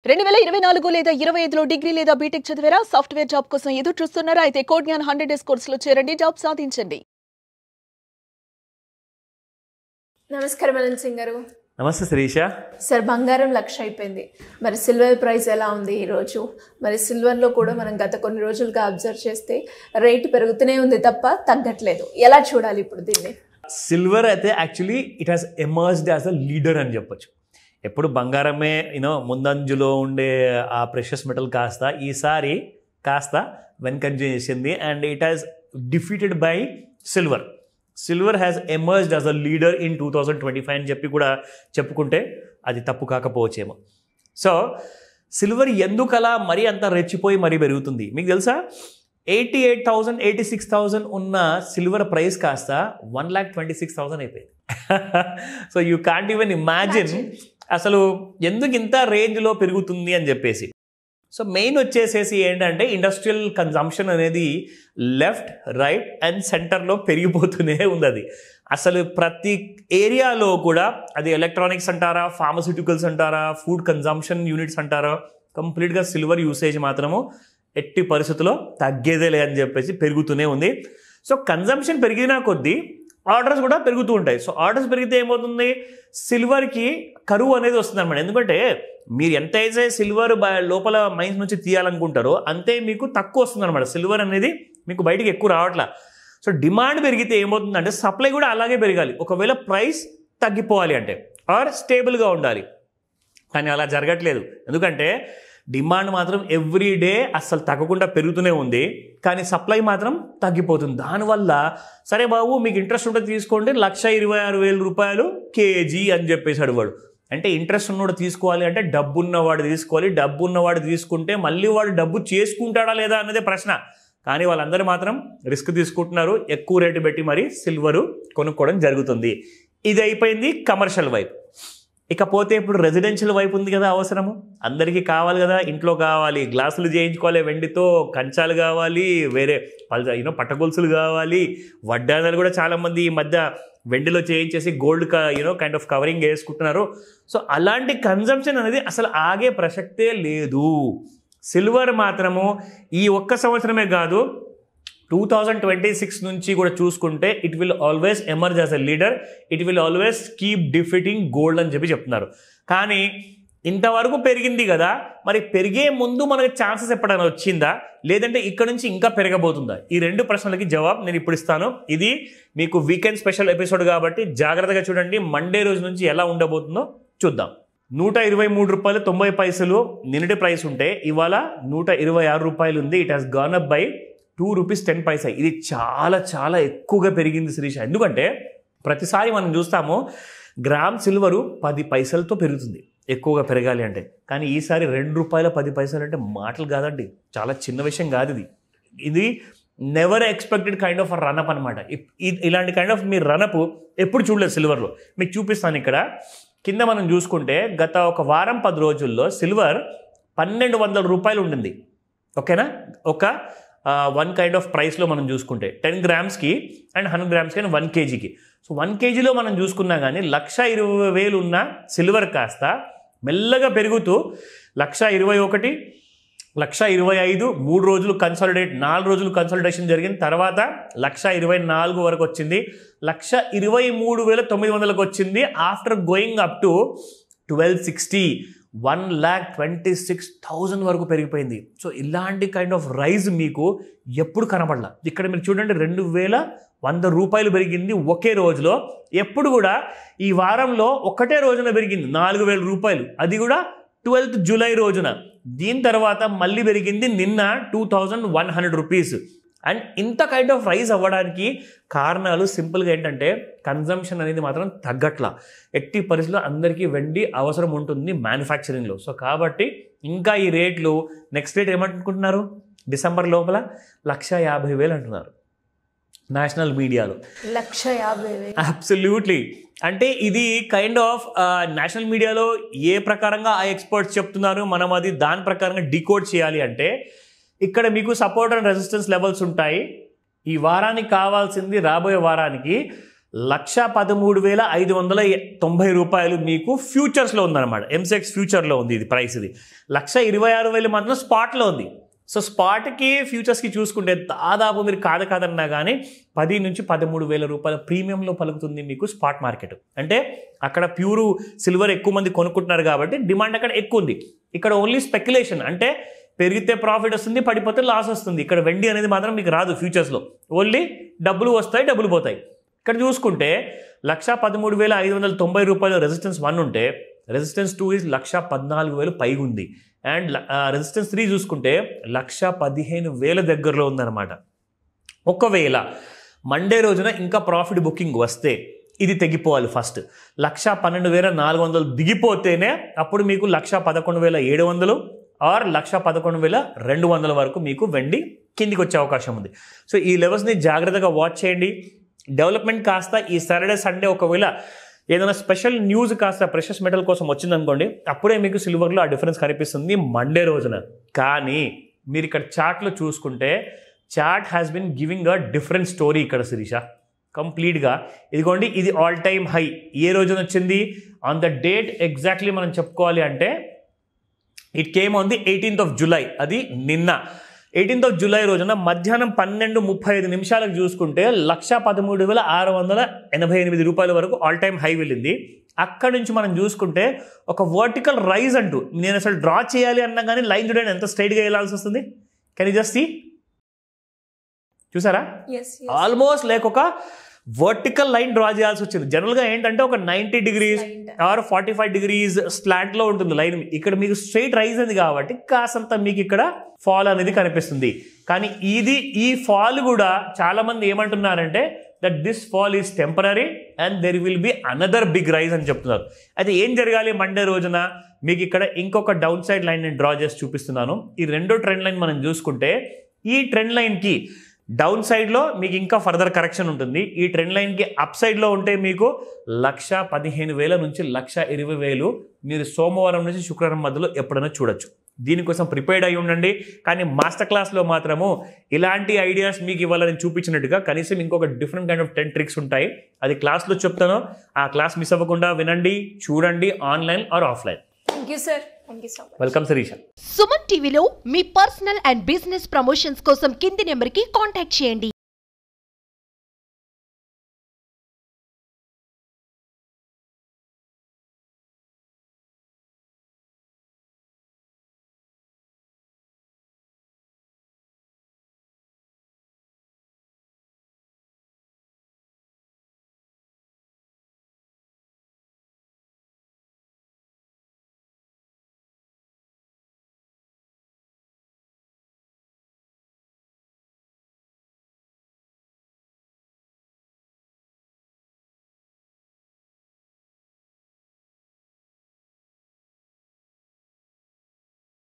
2024 లేదా 25లో డిగ్రీ లేదా బీటెక్ చదివారా? సాఫ్ట్వేర్ జాబ్ కోసం ఎదురు చూస్తున్నారా? అయితే కోడ్ జ్ఞాన్ 100 డేస్ కోర్సులో చేరండి, జాబ్ సాధించండి. నమస్కారం అనంత్ సింగ్ గారు. నమస్తే శిరీష. సార్, బంగారం 1,00,000 అయిపోయింది. మరి సిల్వర్ ప్రైస్ ఎలా ఉంది ఈరోజు? మరి సిల్వర్లో కూడా మనం గత కొన్ని రోజులుగా అబ్జర్వ్ చేస్తే రేటు పెరుగుతూనే ఉంది తప్ప తగ్గట్లేదు. ఎలా చూడాలి ఇప్పుడు దీన్ని? సిల్వర్ అయితే actually it has emerged as a leader అని చెప్పొచ్చు. ఎప్పుడు బంగారమే ముందంజులో ఉండే ఆ ప్రెషస్ మెటల్ ఈసారి కాస్త వెనకంజ చేసింది and it has defeated by silver. Silver has emerged as a leader in 2025 అని చెప్పి కూడా చెప్పుకుంటే అది తప్పు కాకపోవచ్చేమో. సో సిల్వర్ ఎందుకలా మరీ అంత రెచ్చిపోయి మరీ పెరుగుతుంది మీకు తెలుసా? 88,000 86,000 ఉన్న సిల్వర్ ప్రైస్ కాస్త 1,26,000 అయిపోయింది. So you can't even imagine అసలు ఎందుకు ఇంత రేంజ్లో పెరుగుతుంది అని చెప్పేసి. సో మెయిన్ వచ్చేసేసి ఏంటంటే ఇండస్ట్రియల్ కన్జంప్షన్ అనేది లెఫ్ట్ రైట్ అండ్ సెంటర్లో పెరిగిపోతూనే ఉంది. అది అసలు ప్రతి ఏరియాలో కూడా, అది ఎలక్ట్రానిక్స్ అంటారా, ఫార్మస్యూటికల్స్ అంటారా, ఫుడ్ కన్జంప్షన్ యూనిట్స్ అంటారా, కంప్లీట్గా సిల్వర్ యూసేజ్ మాత్రము ఎట్టి పరిస్థితుల్లో తగ్గేదే లేదని చెప్పేసి పెరుగుతూనే ఉంది. సో కన్జంప్షన్ పెరిగినా కొద్దీ ఆర్డర్స్ కూడా పెరుగుతూ ఉంటాయి. సో ఆర్డర్స్ పెరిగితే ఏమవుతుంది? సిల్వర్కి కరువు అనేది వస్తుంది అనమాట. ఎందుకంటే మీరు ఎంతైతే సిల్వర్ లోపల మైన్స్ నుంచి తీయాలనుకుంటారో అంతే మీకు తక్కువ వస్తుంది అనమాట. సిల్వర్ అనేది మీకు బయటికి ఎక్కువ రావట్లా. సో డిమాండ్ పెరిగితే ఏమవుతుందంటే సప్లై కూడా అలాగే పెరగాలి. ఒకవేళ ప్రైస్ తగ్గిపోవాలి అంటే ఆర్ స్టేబుల్గా ఉండాలి. కానీ అలా జరగట్లేదు. ఎందుకంటే డిమాండ్ మాత్రం ఎవ్రీ డే అస్సలు తగ్గకుండా పెరుగుతూనే ఉంది, కానీ సప్లై మాత్రం తగ్గిపోతుంది. దానివల్ల సరే బాబు మీకు ఇంట్రెస్ట్ ఉంటే తీసుకోండి, 1,26,000 రూపాయలు కేజీ అని చెప్పేసాడు వాడు. అంటే ఇంట్రెస్ట్ ఉన్నవాడు తీసుకోవాలి అంటే డబ్బు ఉన్నవాడు తీసుకోవాలి. డబ్బు ఉన్నవాడు తీసుకుంటే మళ్ళీ వాడు డబ్బు చేసుకుంటాడా లేదా అన్నదే ప్రశ్న. కానీ వాళ్ళందరూ మాత్రం రిస్క్ తీసుకుంటున్నారు, ఎక్కువ రేటు పెట్టి మరి సిల్వరు కొనుక్కోవడం జరుగుతుంది. ఇది అయిపోయింది కమర్షియల్ వైపు. ఇకపోతే ఇప్పుడు రెసిడెన్షియల్ వైపు ఉంది కదా అవసరము. అందరికీ కావాలి కదా, ఇంట్లో కావాలి, గ్లాసులు చేయించుకోవాలి వెండితో, కంచాలు కావాలి, వేరే పట్టగొలుసులు కావాలి, వడ్డానాలు కూడా చాలామంది ఈ మధ్య వెండిలో చేయించేసి గోల్డ్ కైండ్ ఆఫ్ కవరింగ్ వేసుకుంటున్నారు. సో అలాంటి కన్జంప్షన్ అనేది అసలు ఆగే ప్రసక్తే లేదు. సిల్వర్ మాత్రము ఈ ఒక్క సంవత్సరమే కాదు, 2026 నుంచి కూడా చూసుకుంటే it will always emerge as a leader. It will always keep defeating gold అని చెప్తున్నారు. కానీ ఇంతవరకు పెరిగింది కదా, మరి పెరిగే ముందు మనకి ఛాన్సెస్ ఎప్పుడైనా వచ్చిందా, లేదంటే ఇక్కడ నుంచి ఇంకా పెరగబోతుందా? ఈ రెండు ప్రశ్నలకి జవాబు నేను ఇప్పుడు ఇస్తాను. ఇది మీకు వీకెండ్ స్పెషల్ ఎపిసోడ్ కాబట్టి జాగ్రత్తగా చూడండి. మండే రోజు నుంచి ఎలా ఉండబోతుందో చూద్దాం. 123 రూపాయలు 90 పైసలు నిన్నటి ప్రైస్ ఉంటే ఇవాళ 126 రూపాయలు ఉంది. It has gone up by 2 rupees 10 పైసా. ఇది చాలా చాలా ఎక్కువగా పెరిగింది శిరీష. ఎందుకంటే ప్రతిసారి మనం చూస్తాము గ్రామ్ సిల్వరు 10 పైసలతో పెరుగుతుంది ఎక్కువగా పెరగాలి అంటే, కానీ ఈసారి 2 రూపాయల 10 పైసలు అంటే మాటలు కాదండి, చాలా చిన్న విషయం కాదు ఇది. ఇది never expected kind of run-up అనమాట. ఇలాంటి కైండ్ ఆఫ్ మీ రన్అప్ ఎప్పుడు చూడలేదు సిల్వర్లో. మీకు చూపిస్తాను. ఇక్కడ కింద మనం చూసుకుంటే గత ఒక వారం 10 రోజుల్లో సిల్వర్ 1,200 రూపాయలు ఉండింది. ఓకేనా? ఒక 1 కైండ్ ఆఫ్ ప్రైస్లో మనం చూసుకుంటే 10 గ్రామ్స్కి అండ్ 100 గ్రామ్స్కి అండ్ 1 కేజీకి. సో 1 కేజీలో మనం చూసుకున్నా కానీ 1,20,000 ఉన్న సిల్వర్ కాస్త మెల్లగా పెరుగుతూ 1,21,000 1,25,000 3 రోజులు కన్సాలిడేట్, 4 రోజులు కన్సాలిడేషన్ జరిగింది. తర్వాత 1,24,000 వరకు వచ్చింది, 1,23,900కి వచ్చింది. ఆఫ్టర్ గోయింగ్ అప్ టు 1,260 1,26,000 వరకు పెరిగిపోయింది. సో ఇలాంటి కైండ్ ఆఫ్ రైజ్ మీకు ఎప్పుడు కనపడలా. ఇక్కడ మీరు చూడండి 2,100 రూపాయలు పెరిగింది ఒకే రోజులో. ఎప్పుడు కూడా ఈ వారంలో ఒకటే రోజున పెరిగింది 4,000 రూపాయలు, అది కూడా 12th జూలై రోజున. దీని తర్వాత మళ్ళీ పెరిగింది నిన్న 2,100 రూపీస్. అండ్ ఇంత కైండ్ ఆఫ్ రైజ్ అవ్వడానికి కారణాలు సింపుల్గా ఏంటంటే కన్జంప్షన్ అనేది మాత్రం తగ్గట్లా. ఎట్టి పరిస్థితుల్లో అందరికీ వెండి అవసరం ఉంటుంది మ్యానుఫ్యాక్చరింగ్లో. సో కాబట్టి ఇంకా ఈ రేట్లు నెక్స్ట్ రేట్ ఏమంటుకుంటున్నారు, డిసెంబర్ లోపల 1,50,000 అంటున్నారు నేషనల్ మీడియాలో. 1,50,000 అబ్సల్యూట్లీ. అంటే ఇది కైండ్ ఆఫ్ నేషనల్ మీడియాలో ఏ ప్రకారంగా ఆ ఎక్స్పర్ట్స్ చెప్తున్నారు, మనం అది దాని ప్రకారంగా డికోడ్ చేయాలి అంటే ఇక్కడ మీకు సపోర్ట్ అండ్ రెసిస్టెన్స్ లెవెల్స్ ఉంటాయి. ఈ వారానికి కావాల్సింది రాబోయే వారానికి 1,13,590 రూపాయలు మీకు ఫ్యూచర్స్లో ఉందన్నమాట. ఎంసెక్స్ ఫ్యూచర్లో ఉంది ఇది ప్రైస్. ఇది 1,26,000 మాత్రం స్పాట్లో ఉంది. సో స్పాట్కి ఫ్యూచర్స్కి చూసుకుంటే దాదాపు మీరు కాదన్నా కానీ 10,000 నుంచి 13,000 రూపాయల ప్రీమియంలో పలుకుతుంది మీకు స్పాట్ మార్కెట్. అంటే అక్కడ ప్యూరు సిల్వర్ ఎక్కువ మంది కొనుక్కుంటున్నారు కాబట్టి డిమాండ్ అక్కడ ఎక్కువ ఉంది. ఇక్కడ ఓన్లీ స్పెక్యులేషన్, అంటే పెరిగితే ప్రాఫిట్ వస్తుంది, పడిపోతే లాస్ వస్తుంది. ఇక్కడ వెండి అనేది మాత్రం మీకు రాదు ఫ్యూచర్స్లో. ఓన్లీ డబ్బులు వస్తాయి, డబ్బులు పోతాయి. ఇక్కడ చూసుకుంటే 1,13,590 రూపాయలు రెసిస్టెన్స్ 1 ఉంటే రెసిస్టెన్స్ 2 ఈజ్ 1,14,000 పైగా ఉంది. అండ్ రెసిస్టెన్స్ 3 చూసుకుంటే 1,15,000 దగ్గరలో ఉందన్నమాట. ఒకవేళ మండే రోజున ఇంకా ప్రాఫిట్ బుకింగ్ వస్తే ఇది తెగిపోవాలి. ఫస్ట్ 1,12,400 దిగిపోతేనే అప్పుడు మీకు 1,11,700 ఆర్ 1,11,200 వరకు మీకు వెండి కిందికి వచ్చే అవకాశం ఉంది. సో ఈ లెవెల్స్ని జాగ్రత్తగా వాచ్ చేయండి. డెవలప్మెంట్ కాస్త ఈ సాటర్డే సండే ఒకవేళ ఏదైనా స్పెషల్ న్యూస్ కాస్త ప్రెషస్ మెటల్ కోసం వచ్చిందనుకోండి, అప్పుడే మీకు సిల్వర్లో ఆ డిఫరెన్స్ కనిపిస్తుంది మండే రోజున. కానీ మీరు ఇక్కడ చార్ట్లో చూసుకుంటే chart has been giving a different story ఇక్కడ శిరీష కంప్లీట్గా. ఇదిగోండి, ఇది ఆల్ టైమ్ హై ఏ రోజున వచ్చింది ఆన్ ద డేట్ ఎగ్జాక్ట్లీ మనం చెప్పుకోవాలి అంటే it came on the 18th of July. అది నిన్న 18th of July రోజున మధ్యాహ్నం 12:35 చూసుకుంటే 1,13,688 రూపాయల వరకు ఆల్ టైమ్ హై వెళ్ళింది. అక్కడ నుంచి మనం చూసుకుంటే ఒక వర్టికల్ రైజ్ అంటూ, నేను అసలు డ్రా చేయాలి అన్నా కానీ లైన్ చూడండి ఎంత స్ట్రైట్గా వెళ్ళాల్సి వస్తుంది. కెన్ యూ జస్ట్ సీ, చూసారా? ఆల్మోస్ట్ లైక్ ఒక వర్టికల్ లైన్ డ్రా చేయాల్సి వచ్చింది. జనరల్గా ఏంటంటే ఒక 90 degrees ఆర్ 45 degrees స్లాంట్లో ఉంటుంది లైన్. ఇక్కడ మీకు స్ట్రైట్ రైజ్ ఉంది కాబట్టి కాసంత మీకు ఇక్కడ ఫాల్ అనేది కనిపిస్తుంది. కానీ ఈ ఫాల్ కూడా చాలా మంది ఏమంటున్నారంటే that this fall is temporary and there will be another big rise అని చెప్తున్నారు. అయితే ఏం జరగాలి మండే రోజున, మీకు ఇక్కడ ఇంకొక డౌన్ సైడ్ లైన్ నేను డ్రా చేసి చూపిస్తున్నాను. ఈ రెండో ట్రెండ్ లైన్ మనం చూసుకుంటే ఈ ట్రెండ్ లైన్కి డౌన్ సైడ్లో మీకు ఇంకా ఫర్దర్ కరెక్షన్ ఉంటుంది. ఈ ట్రెండ్ లైన్కి అప్ సైడ్లో ఉంటే మీకు 1,15,000 నుంచి 1,20,000 మీరు సోమవారం నుంచి శుక్రవారం మధ్యలో ఎప్పుడైనా చూడొచ్చు. దీనికోసం ప్రిపేర్డ్ అయి ఉండండి. కానీ మాస్టర్ క్లాస్లో మాత్రము ఇలాంటి ఐడియాస్ మీకు ఇవ్వాలని చూపించినట్టుగా కనీసం ఇంకొక డిఫరెంట్ కైండ్ ఆఫ్ 10 ట్రిక్స్ ఉంటాయి. అది క్లాస్లో చెప్తాను. ఆ క్లాస్ మిస్ అవ్వకుండా వినండి, చూడండి, online or offline. Thank you sir. Thank you so much. Welcome Shirisha. Suman టీవీలో మీ పర్సనల్ అండ్ బిజినెస్ ప్రమోషన్స్ కోసం కింది నెంబర్కి కాంటాక్ట్ చేయండి.